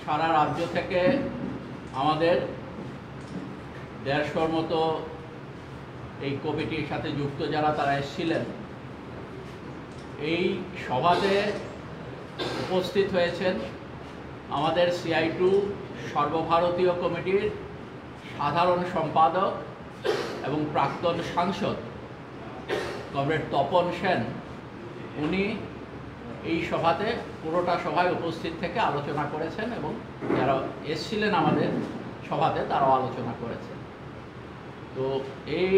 সারা রাজ্য থেকে আমাদের 150-র মতো এই কমিটির সাথে যুক্ত যারা তারা এসেছিলেন। এই সভাতে উপস্থিত হয়েছেন আমাদের CITU সর্বভারতীয় কমিটির সাধারণ সম্পাদক এবং প্রাক্তন সাংসদ কমরেড তপন সেন। উনি এই সভাতে পুরোটা সভায় উপস্থিত থেকে আলোচনা করেছেন এবং যারা এসেছিলেন আমাদের সভাতে তারাও আলোচনা করেছেন। তো এই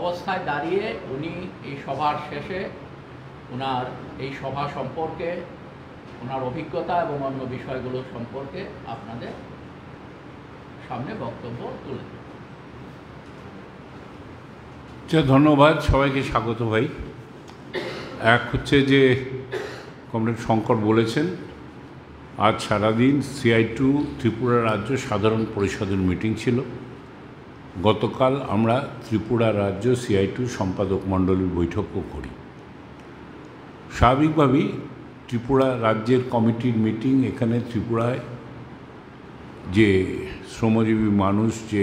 অবস্থায় দাঁড়িয়ে উনি এই সভার শেষে ওনার এই সভা সম্পর্কে, ওনার অভিজ্ঞতা এবং অন্য বিষয়গুলো সম্পর্কে আপনাদের সামনে বক্তব্য তুলে দেবেন। ধন্যবাদ, সবাইকে স্বাগত ভাই। এক হচ্ছে যে কমরেড শঙ্কর বলেছেন, আজ সারাদিন CITU ত্রিপুরা রাজ্য সাধারণ পরিষদের মিটিং ছিল। গতকাল আমরা ত্রিপুরা রাজ্য CITU সম্পাদক মণ্ডলীর বৈঠকও করি। স্বাভাবিকভাবেই ত্রিপুরা রাজ্যের কমিটির মিটিং, এখানে ত্রিপুরায় যে শ্রমজীবী মানুষ যে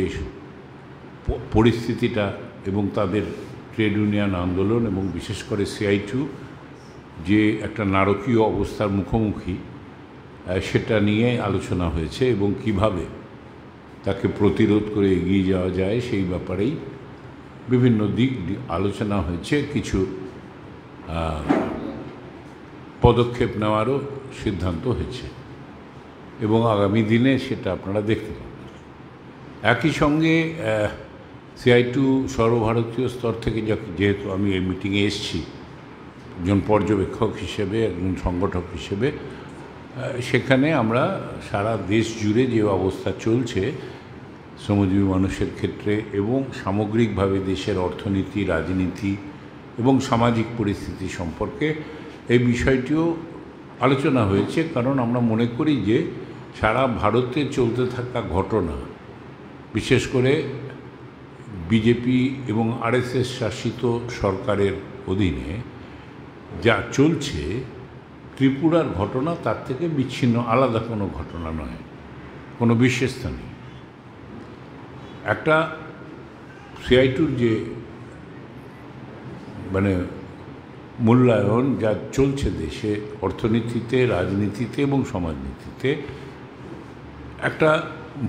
পরিস্থিতিটা এবং তাদের ট্রেড ইউনিয়ন আন্দোলন এবং বিশেষ করে CITU যে একটা নারকীয় অবস্থার মুখোমুখি, সেটা নিয়ে আলোচনা হয়েছে এবং কিভাবে তাকে প্রতিরোধ করে এগিয়ে যাওয়া যায় সেই ব্যাপারেই বিভিন্ন দিক আলোচনা হয়েছে। কিছু পদক্ষেপ নেওয়ারও সিদ্ধান্ত হয়েছে এবং আগামী দিনে সেটা আপনারা দেখতে পাবেন। একই সঙ্গে CITU সর্বভারতীয় স্তর থেকে যেহেতু আমি এই মিটিংয়ে এসেছি একজন পর্যবেক্ষক হিসেবে, একজন সংগঠক হিসেবে, সেখানে আমরা সারা দেশ জুড়ে যে অবস্থা চলছে শ্রমজীবী মানুষের ক্ষেত্রে এবং সামগ্রিকভাবে দেশের অর্থনীতি, রাজনীতি এবং সামাজিক পরিস্থিতি সম্পর্কে এই বিষয়টিও আলোচনা হয়েছে। কারণ আমরা মনে করি যে সারা ভারতে চলতে থাকা ঘটনা, বিশেষ করে বিজেপি এবং RSS শাসিত সরকারের অধীনে যা চলছে, ত্রিপুরার ঘটনা তার থেকে বিচ্ছিন্ন আলাদা কোনো ঘটনা নয়, কোনো বিশেষতা নেই। একটা CITUর যে মূল্যায়ন যা চলছে দেশে অর্থনীতিতে, রাজনীতিতে এবং সমাজনীতিতে, একটা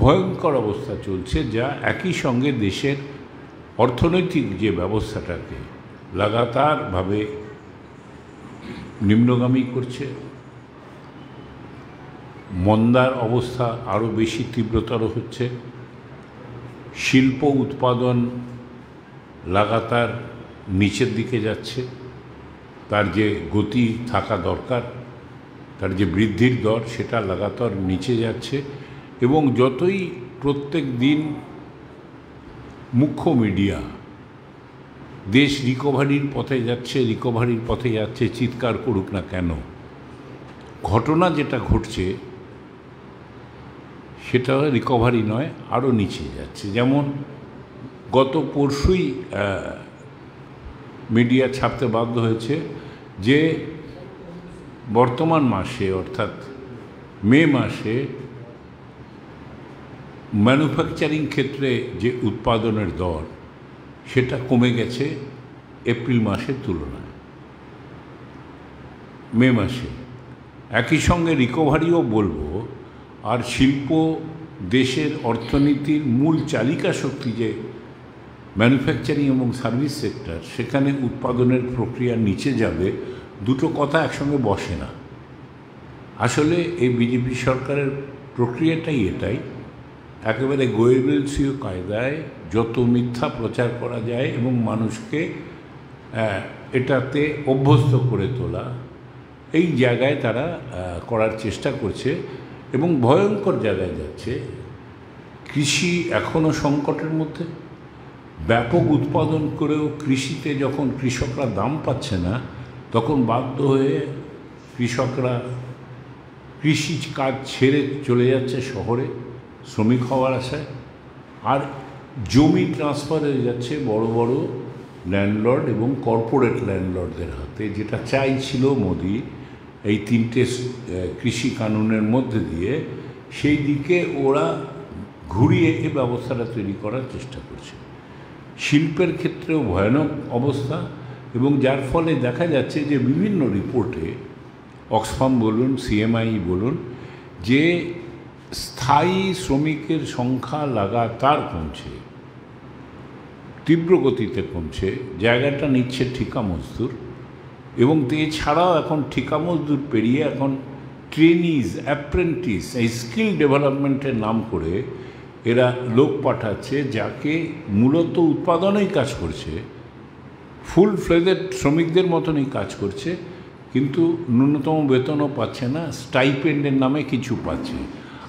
ভয়ঙ্কর অবস্থা চলছে যা একই সঙ্গে দেশের অর্থনৈতিক যে ব্যবস্থাটাকে লাগাতারভাবে নিম্নগামী করছে। মন্দার অবস্থা আরও বেশি তীব্রতর হচ্ছে। শিল্প উৎপাদন লাগাতার নিচের দিকে যাচ্ছে। তার যে গতি থাকা দরকার, তার যে বৃদ্ধির দর, সেটা লাগাতার নিচে যাচ্ছে। এবং যতই প্রত্যেক দিন মুখ্য মিডিয়া দেশ রিকভারির পথে যাচ্ছে চিৎকার করুক না কেন, ঘটনা যেটা ঘটছে সেটা রিকভারি নয়, আরও নিচে যাচ্ছে। যেমন গত পরশুই মিডিয়া ছাপতে বাধ্য হয়েছে যে বর্তমান মাসে অর্থাৎ মে মাসে ম্যানুফ্যাকচারিং ক্ষেত্রে যে উৎপাদনের দর সেটা কমে গেছে এপ্রিল মাসের তুলনায়, মে মাসে। একই সঙ্গে রিকভারিও বলবো, আর শিল্প দেশের অর্থনীতির মূল চালিকা শক্তি যে ম্যানুফ্যাকচারিং এবং সার্ভিস সেক্টর, সেখানে উৎপাদনের প্রক্রিয়া নিচে যাবে, দুটো কথা একসঙ্গে বসে না। আসলে এই বিজেপি সরকারের প্রক্রিয়াটাই এটাই, একেবারে গোয়েবেলসীয় কায়দায় যত মিথ্যা প্রচার করা যায় এবং মানুষকে এটাতে অভ্যস্ত করে তোলা, এই জায়গায় তারা করার চেষ্টা করছে এবং ভয়ঙ্কর জায়গায় যাচ্ছে। কৃষি এখনও সংকটের মধ্যে। ব্যাপক উৎপাদন করেও কৃষিতে যখন কৃষকরা দাম পাচ্ছে না, তখন বাধ্য হয়ে কৃষকরা কৃষি কাজ ছেড়ে চলে যাচ্ছে শহরে শ্রমিক হওয়ার আশায়, আর জমি ট্রান্সফার হয়ে যাচ্ছে বড় বড় ল্যান্ডলর্ড এবং কর্পোরেট ল্যান্ডলর্ডদের হাতে, যেটা চাইছিল মোদি এই 3টে কৃষি কানুনের মধ্যে দিয়ে, সেই দিকে ওরা ঘুরিয়ে এই ব্যবস্থাটা তৈরি করার চেষ্টা করছে। শিল্পের ক্ষেত্রেও ভয়ানক অবস্থা, এবং যার ফলে দেখা যাচ্ছে যে বিভিন্ন রিপোর্টে অক্সফাম বলুন, সিএমআই বলুন, যে স্থায়ী শ্রমিকের সংখ্যা লাগাতার কমছে, তীব্র গতিতে কমছে, জায়গাটা নিচ্ছে ঠিকা মজদুর। এবং এছাড়াও এখন ঠিকা মজদুর পেরিয়ে এখন ট্রেনিজ, অ্যাপ্রেন্টিস, এই স্কিল ডেভেলপমেন্টের নাম করে এরা লোক পাঠাচ্ছে, যাকে মূলত উৎপাদনেই কাজ করছে, ফুল ফ্লেজেড শ্রমিকদের মতনই কাজ করছে, কিন্তু ন্যূনতম বেতনও পাচ্ছে না, স্টাইপেন্ডের নামে কিছু পাচ্ছে।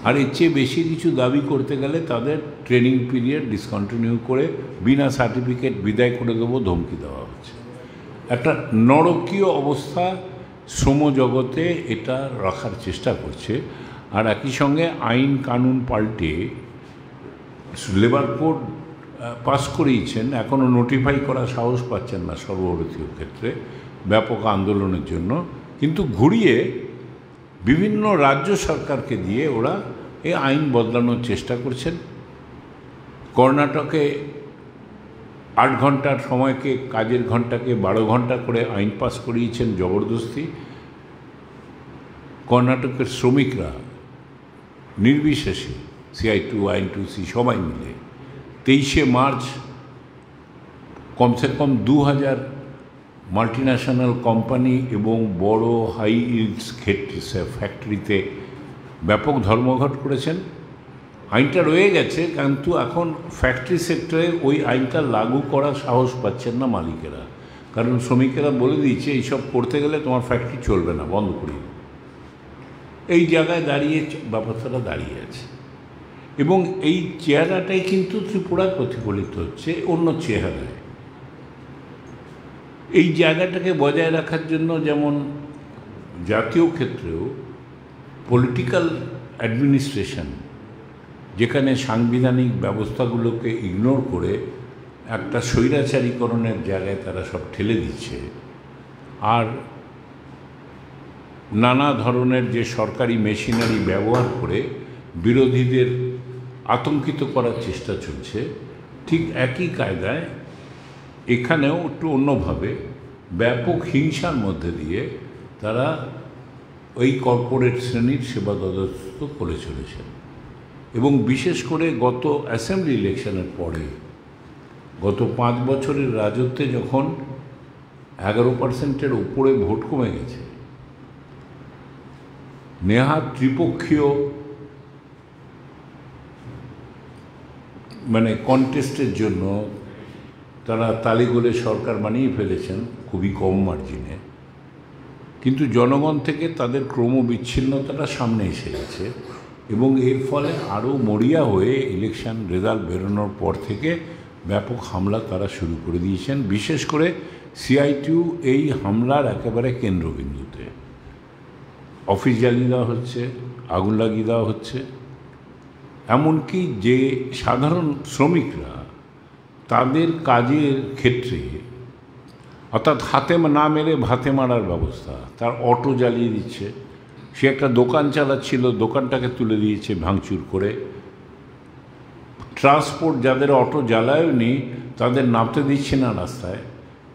আর এর চেয়ে বেশি কিছু দাবি করতে গেলে তাদের ট্রেনিং পিরিয়ড ডিসকন্টিনিউ করে বিনা সার্টিফিকেট বিদায় করে দেবো ধমকি দেওয়া হচ্ছে। একটা নরকীয় অবস্থা শ্রম জগতে এটা রাখার চেষ্টা করছে। আর একই সঙ্গে আইন কানুন পাল্টে লেবার কোড পাস করিয়েছেন, এখনও নোটিফাই করা সাহস পাচ্ছেন না সর্বভারতীয় ক্ষেত্রে ব্যাপক আন্দোলনের জন্য, কিন্তু ঘুরিয়ে বিভিন্ন রাজ্য সরকারকে দিয়ে ওরা এই আইন বদলানোর চেষ্টা করছেন। কর্ণাটকে 8 ঘন্টার সময়কে, কাজের ঘন্টাকে 12 ঘন্টা করে আইন পাস করিয়েছেন জবরদস্তি। কর্ণাটকের শ্রমিকরা নির্বিশেষে CITU, IN2C সবাই মিলে 23শে মার্চ কমসে কম 2000 মাল্টিন্যাশনাল কোম্পানি এবং বড় হাই ইল্ডস ফ্যাক্টরিতে ব্যাপক ধর্মঘট করেছেন। আইনটা রয়ে গেছে, কিন্তু এখন ফ্যাক্টরি সেক্টরে ওই আইনটা লাগু করার সাহস পাচ্ছেন না মালিকেরা, কারণ শ্রমিকেরা বলে দিয়েছে এইসব করতে গেলে তোমার ফ্যাক্টরি চলবে না, বন্ধ করি। এই জায়গায় দাঁড়িয়ে ব্যাপারটা দাঁড়িয়ে আছে, এবং এই চেহারাটাই কিন্তু ত্রিপুরায় প্রতিফলিত হচ্ছে অন্য চেহারায়। এই জায়গাটাকে বজায় রাখার জন্য যেমন জাতীয় ক্ষেত্রেও পলিটিক্যাল অ্যাডমিনিস্ট্রেশন, যেখানে সাংবিধানিক ব্যবস্থাগুলোকে ইগনোর করে একটা স্বৈরাচারীকরণের জায়গায় তারা সব ঠেলে দিচ্ছে, আর নানা ধরনের যে সরকারি মেশিনারি ব্যবহার করে বিরোধীদের আতঙ্কিত করার চেষ্টা চলছে, ঠিক একই কায়দায় এখানেও একটু অন্যভাবে ব্যাপক হিংসার মধ্যে দিয়ে তারা ওই কর্পোরেট শ্রেণীর সেবা দদস্ত করে চলেছেন। এবং বিশেষ করে গত অ্যাসেম্বলি ইলেকশনের পরে গত 5 বছরের রাজত্বে যখন 11% উপরে ভোট কমে গেছে, নেহাত ত্রিপক্ষীয় কন্টেস্টের জন্য তারা তালিগোলে সরকার বানিয়ে ফেলেছেন খুবই কম মার্জিনে, কিন্তু জনগণ থেকে তাদের ক্রমবিচ্ছিন্নতাটা সামনে এসে গেছে। এবং এর ফলে আরও মরিয়া হয়ে ইলেকশন রেজাল্ট বেরোনোর পর থেকে ব্যাপক হামলা তারা শুরু করে দিয়েছেন। বিশেষ করে CITU এই হামলার একেবারে কেন্দ্রবিন্দুতে। অফিস জ্বালিয়ে দেওয়া হচ্ছে, আগুন লাগিয়ে দেওয়া হচ্ছে, এমনকি যে সাধারণ শ্রমিকরা তাদের কাজের ক্ষেত্রে, অর্থাৎ হাতে না মেরে ভাতে মারার ব্যবস্থা, তার অটো জ্বালিয়ে দিচ্ছে। সে একটা দোকান চালাচ্ছিল, দোকানটাকে তুলে দিয়েছে ভাঙচুর করে। ট্রান্সপোর্ট যাদের অটো জ্বালায়নি তাদের নামতে দিচ্ছে না রাস্তায়,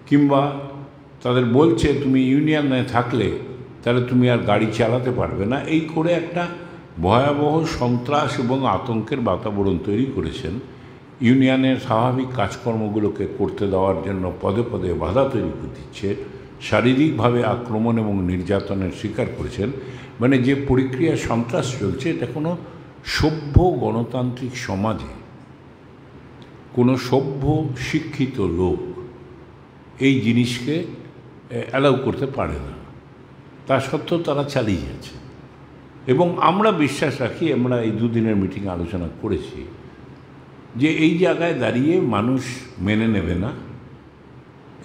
কিংবা তাদের বলছে তুমি ইউনিয়নে থাকলে তাহলে তুমি আর গাড়ি চালাতে পারবে না। এই করে একটা ভয়াবহ সন্ত্রাস এবং আতঙ্কের বাতাবরণ তৈরি করেছেন। ইউনিয়নের স্বাভাবিক কাজকর্মগুলোকে করতে দেওয়ার জন্য পদে পদে বাধা তৈরি করে দিচ্ছে, শারীরিকভাবে আক্রমণ এবং নির্যাতনের শিকার করেছেন। যে প্রক্রিয়া সন্ত্রাস চলছে, এটা কোনো সভ্য গণতান্ত্রিক সমাজে কোনো সভ্য শিক্ষিত লোক এই জিনিসকে অ্যালাউ করতে পারে না। তা সত্ত্বেও তারা চালিয়ে যাচ্ছে, এবং আমরা বিশ্বাস রাখি, আমরা এই 2 দিনের মিটিংয়ে আলোচনা করেছি যে এই জায়গায় দাঁড়িয়ে মানুষ মেনে নেবে না,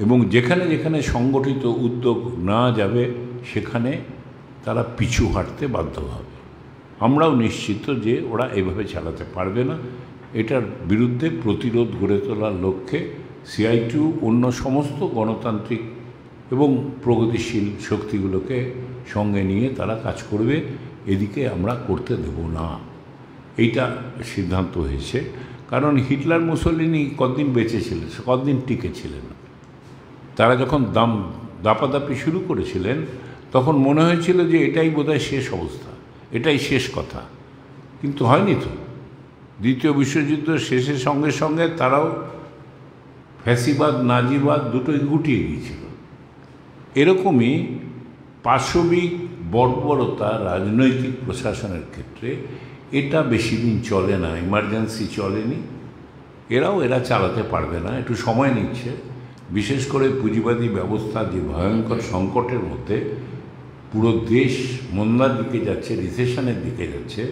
এবং যেখানে যেখানে সংগঠিত উদ্যোগ না যাবে সেখানে তারা পিছু হাঁটতে বাধ্য হবে। আমরাও নিশ্চিত যে ওরা এভাবে চালাতে পারবে না। এটার বিরুদ্ধে প্রতিরোধ গড়ে তোলার লক্ষ্যে CITU অন্য সমস্ত গণতান্ত্রিক এবং প্রগতিশীল শক্তিগুলোকে সঙ্গে নিয়ে তারা কাজ করবে। এদিকে আমরা করতে দেব না। এইটা সিদ্ধান্ত হয়েছে। কারণ হিটলার মুসোলিনি কতদিন বেঁচে ছিলেন, কতদিন টিকে ছিলেন। তারা যখন দাপাদাপি শুরু করেছিলেন তখন মনে হয়েছিল যে এটাই বোধহয় শেষ অবস্থা, এটাই শেষ কথা, কিন্তু হয়নি তো। দ্বিতীয় বিশ্বযুদ্ধ শেষের সঙ্গে সঙ্গে তারাও ফ্যাসিবাদ নাজিবাদ দুটোই গুটিয়ে গিয়েছিল। এরকমই পাশবিক বর্বরতা রাজনৈতিক প্রশাসনের ক্ষেত্রে এটা বেশি দিন চলে না, ইমার্জেন্সি চলেনি, এরা চালাতে পারবে না, একটু সময় নিচ্ছে। বিশেষ করে পুঁজিবাদী ব্যবস্থা যে ভয়ঙ্কর সংকটের মধ্যে পুরো দেশ মন্দার দিকে যাচ্ছে, রিসেশনের দিকে যাচ্ছে,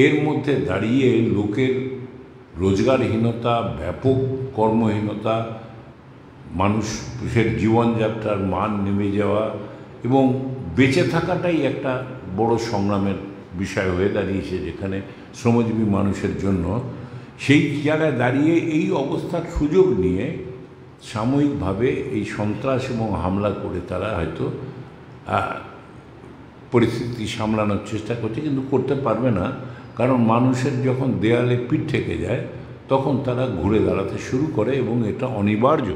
এর মধ্যে দাঁড়িয়ে লোকের রোজগারহীনতা, ব্যাপক কর্মহীনতা, মানুষের জীবনযাত্রার মান নেমে যাওয়া এবং বেঁচে থাকাটাই একটা বড় সংগ্রামের বিষয় হয়ে দাঁড়িয়েছে যেখানে শ্রমজীবী মানুষের জন্য। সেই জায়গায় দাঁড়িয়ে এই অবস্থার সুযোগ নিয়ে সাময়িকভাবে এই সন্ত্রাস এবং হামলা করে তারা হয়তো পরিস্থিতি সামলানোর চেষ্টা করছে, কিন্তু করতে পারবে না। কারণ মানুষের যখন দেয়ালে পিঠ থেকে যায় তখন তারা ঘুরে দাঁড়াতে শুরু করে এবং এটা অনিবার্য।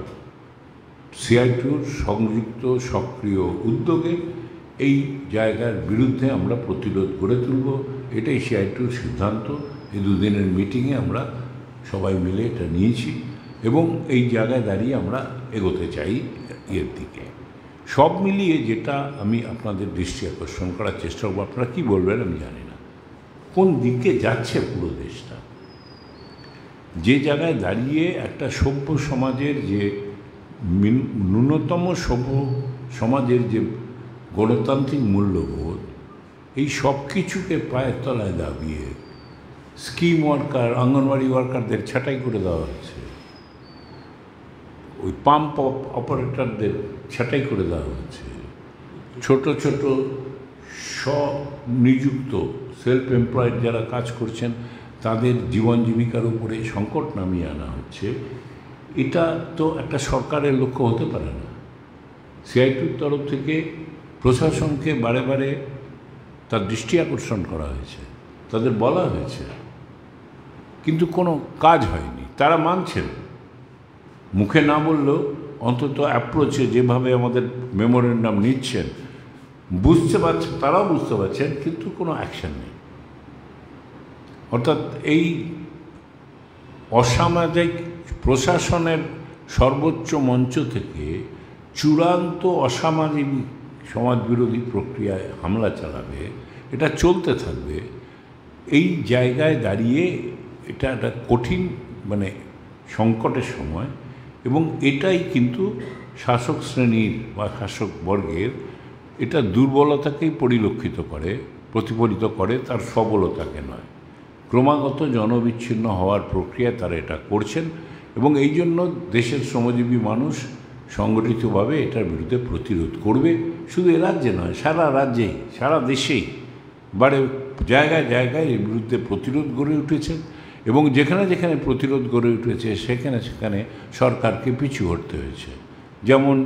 CITUর সংযুক্ত সক্রিয় উদ্যোগে এই জায়গার বিরুদ্ধে আমরা প্রতিরোধ গড়ে তুলব, এটাই CITUর সিদ্ধান্ত। এই দুদিনের মিটিংয়ে আমরা সবাই মিলে এটা নিয়েছি এবং এই জায়গায় দাঁড়িয়ে আমরা এগোতে চাই এর দিকে। সব মিলিয়ে যেটা আমি আপনাদের দৃষ্টি আকর্ষণ করার চেষ্টা করব, আপনারা কী বলবেন আমি জানি না, কোন দিকে যাচ্ছে পুরো দেশটা। যে জায়গায় দাঁড়িয়ে একটা সভ্য সমাজের যে ন্যূনতম সভ্য সমাজের যে গণতান্ত্রিক মূল্যবোধ, এই সব কিছুকে পায়ের তলায় দাবিয়ে স্কিম ওয়ার্কার, অঙ্গনওয়াড়ি ওয়ার্কারদের ছাঁটাই করে দেওয়া হচ্ছে, ওই পাম্প অপারেটরদের ছাঁটাই করে দেওয়া হচ্ছে, ছোট ছোট স্বনিযুক্ত সেলফ এমপ্লয়েড যারা কাজ করছেন তাদের জীবন জীবিকার উপরে সংকট নামিয়ে আনা হচ্ছে। এটা তো একটা সরকারের লক্ষ্য হতে পারে না। CITUর তরফ থেকে প্রশাসনকে বারে বারে তার দৃষ্টি আকর্ষণ করা হয়েছে, তাদের বলা হয়েছে, কিন্তু কোনো কাজ হয়নি। তারা মানছেন, মুখে না বললেও অন্তত অ্যাপ্রোচে যেভাবে আমাদের মেমোরেন্ডাম নিচ্ছেন বুঝতে পারছেন, তারাও বুঝতে পারছেন, কিন্তু কোনো অ্যাকশন নেই। অর্থাৎ এই অসামাজিক প্রশাসনের সর্বোচ্চ মঞ্চ থেকে চূড়ান্ত অসামাজিক সমাজবিরোধী প্রক্রিয়ায় হামলা চালাবে, এটা চলতে থাকবে। এই জায়গায় দাঁড়িয়ে এটা একটা কঠিন সংকটের সময়, এবং এটাই কিন্তু শাসক শ্রেণীর বা শাসক বর্গের এটা দুর্বলতাকেই পরিলক্ষিত করে, প্রতিফলিত করে, তার সবলতাকে নয়। ক্রমাগত জনবিচ্ছিন্ন হওয়ার প্রক্রিয়ায় তারা এটা করছেন এবং এই জন্য দেশের শ্রমজীবী মানুষ সংগঠিতভাবে এটার বিরুদ্ধে প্রতিরোধ করবে। শুধু এ রাজ্যে নয়, সারা রাজ্যেই, সারা দেশেই জায়গায় জায়গায় এর বিরুদ্ধে প্রতিরোধ গড়ে উঠেছে এবং যেখানে যেখানে প্রতিরোধ গড়ে উঠেছে সেখানে সেখানে সরকারকে পিছু হটতে হয়েছে। যেমন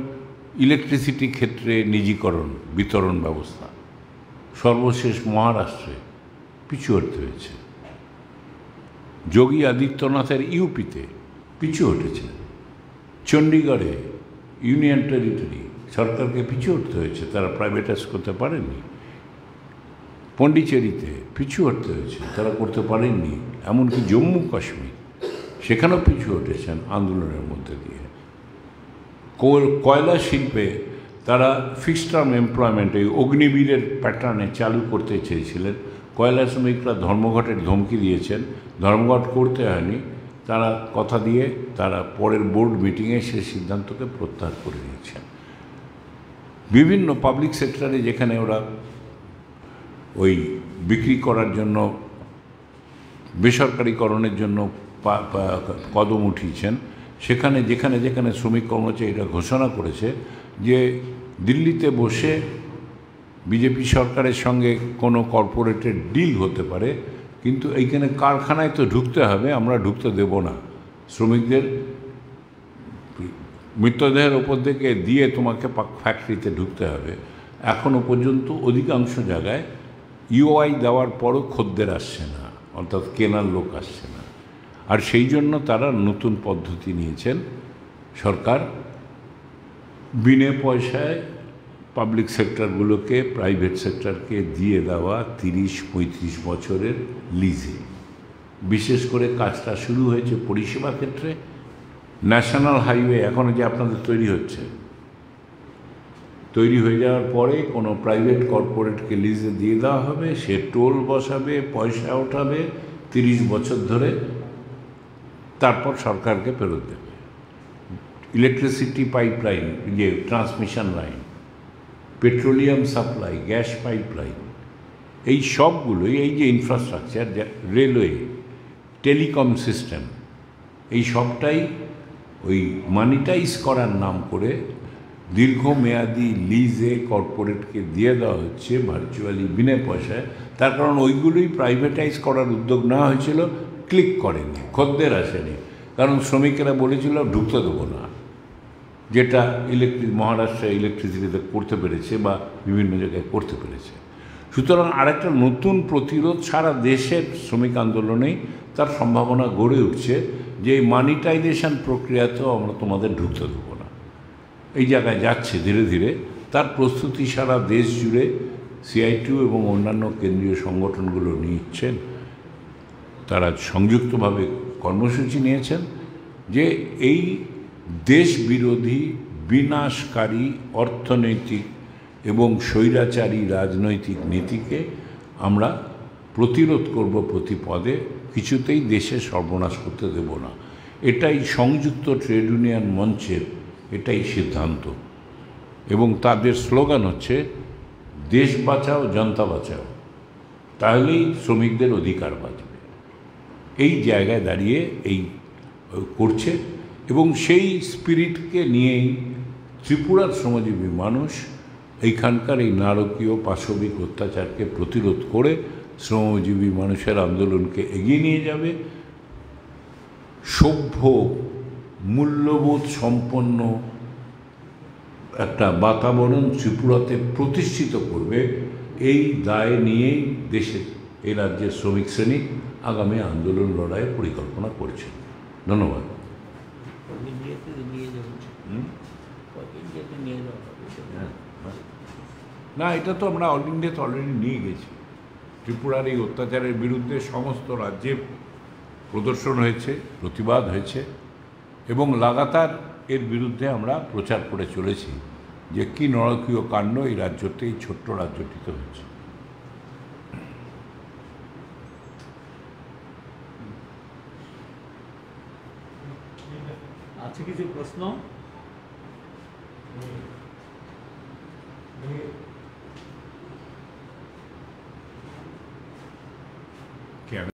ইলেকট্রিসিটি ক্ষেত্রে নিজীকরণ বিতরণ ব্যবস্থা, সর্বশেষ মহারাষ্ট্রে পিছু হটতে হয়েছে। যোগী আদিত্যনাথের ইউপিতে পিছু হটেছে। চণ্ডীগড়ে ইউনিয়ন টেরিটরি সরকারকে পিছু হটতে হয়েছে, তারা প্রাইভেটাইজ করতে পারেননি। পন্ডিচেরিতে পিছু হটতে হয়েছে, তারা করতে পারেননি। এমনকি জম্মু কাশ্মীর সেখানেও পিছু হটেছেন আন্দোলনের মধ্যে দিয়ে। কয়লা শিল্পে তারা ফিক্সড টার্ম এমপ্লয়মেন্ট এই অগ্নিবীরের প্যাটার্নে চালু করতে চেয়েছিলেন। কয়লা শ্রমিকরা ধর্মঘটের ধমকি দিয়েছেন, ধর্মঘট করতে হয়নি, তারা কথা দিয়ে তারা পরের বোর্ড মিটিংয়ে সে সিদ্ধান্তকে প্রত্যাহার করে নিয়েছেন। বিভিন্ন পাবলিক সেক্টরে যেখানে ওরা ওই বিক্রি করার জন্য বেসরকারিকরণের জন্য কদম উঠিয়েছেন, সেখানে যেখানে যেখানে শ্রমিক কর্মচারীরা ঘোষণা করেছে যে দিল্লিতে বসে বিজেপি সরকারের সঙ্গে কোনো কর্পোরেটের ডিল হতে পারে, কিন্তু এইখানে কারখানায় তো ঢুকতে হবে, আমরা ঢুকতে দেব না, শ্রমিকদের মৃতদেহের ওপর থেকে দিয়ে তোমাকে ফ্যাক্টরিতে ঢুকতে হবে। এখনও পর্যন্ত অধিকাংশ জায়গায় ইউআই দেওয়ার পরও খদ্দের আসছে না, অর্থাৎ কেনার লোক আসছে না। আর সেই জন্য তারা নতুন পদ্ধতি নিয়েছেন, সরকার বিনে পয়সায় পাবলিক সেক্টরগুলোকে প্রাইভেট সেক্টরকে দিয়ে দেওয়া 30-35 বছরের লিজে। বিশেষ করে কাজটা শুরু হয়েছে পরিষেবা ক্ষেত্রে। ন্যাশনাল হাইওয়ে এখনও যে আপনাদের তৈরি হচ্ছে, তৈরি হয়ে যাওয়ার পরে কোনো প্রাইভেট কর্পোরেটকে লিজে দিয়ে দেওয়া হবে, সে টোল বসাবে, পয়সা ওঠাবে 30 বছর ধরে, তারপর সরকারকে ফেরত দেবে। ইলেকট্রিসিটি পাইপলাইন, যে transmission line, petroleum supply, gas pipeline, এই সবগুলোই, এই যে ইনফ্রাস্ট্রাকচার, রেলওয়ে, টেলিকম সিস্টেম, এই সবটাই ওই মানিটাইজ করার নাম করে দীর্ঘমেয়াদী লিজে কর্পোরেটকে দিয়ে দেওয়া হচ্ছে ভার্চুয়ালি বিনা পয়সায়। তার কারণ ওইগুলোই প্রাইভেটাইজ করার উদ্যোগ নেওয়া হয়েছিল, ক্লিক করেনি, খদ্দের আসেনি, কারণ শ্রমিকেরা বলেছিল ঢুকতে দেবো না, যেটা মহারাষ্ট্রে ইলেকট্রিসিটিতে করতে পেরেছে বা বিভিন্ন জায়গায় করতে পেরেছে। সুতরাং আরেকটা নতুন প্রতিরোধ সারা দেশের শ্রমিক আন্দোলনেই তার সম্ভাবনা গড়ে উঠছে, যে এই মানিটাইজেশন প্রক্রিয়াতেও আমরা তোমাদের ঢুকতে দেবো না। এই জায়গায় যাচ্ছে ধীরে ধীরে, তার প্রস্তুতি সারা দেশ জুড়ে CITU এবং অন্যান্য কেন্দ্রীয় সংগঠনগুলো নিচ্ছেন। তারা সংযুক্তভাবে কর্মসূচি নিয়েছেন যে এই দেশ বিরোধী, বিনাশকারী অর্থনৈতিক এবং স্বৈরাচারী রাজনৈতিক নীতিকে আমরা প্রতিরোধ করব প্রতি পদে, কিছুতেই দেশে সর্বনাশ করতে দেব না। এটাই সংযুক্ত ট্রেড ইউনিয়ন মঞ্চের এটাই সিদ্ধান্ত, এবং তাদের স্লোগান হচ্ছে দেশ বাঁচাও, জনতা বাঁচাও, তাহলেই শ্রমিকদের অধিকার বাঁচবে। এই জায়গায় দাঁড়িয়ে এই করছে, এবং সেই স্পিরিটকে নিয়েই ত্রিপুরার শ্রমজীবী মানুষ এইখানকার এই নারকীয় পাশবিক অত্যাচারকে প্রতিরোধ করে শ্রমজীবী মানুষের আন্দোলনকে এগিয়ে নিয়ে যাবে। সভ্য, মূল্যবোধ সম্পন্ন একটা বাতাবরণ ত্রিপুরাতে প্রতিষ্ঠিত করবে, এই দায় নিয়েই দেশের, এই রাজ্যের শ্রমিক শ্রেণী আগামী আন্দোলন লড়াইয়ের পরিকল্পনা করছে। ধন্যবাদ। না, এটা তো আমরা অল ইন্ডিয়াতে অলরেডি নিয়ে গেছি। ত্রিপুরার এই অত্যাচারের বিরুদ্ধে সমস্ত রাজ্যে প্রদর্শন হয়েছে, প্রতিবাদ হয়েছে, এবং লাগাতার এর বিরুদ্ধে আমরা প্রচার করে চলেছি যে কী নারকীয় কাণ্ড এই রাজ্যতে, এই ছোট্ট রাজ্যটিতে হচ্ছে। আছে কিছু প্রশ্ন?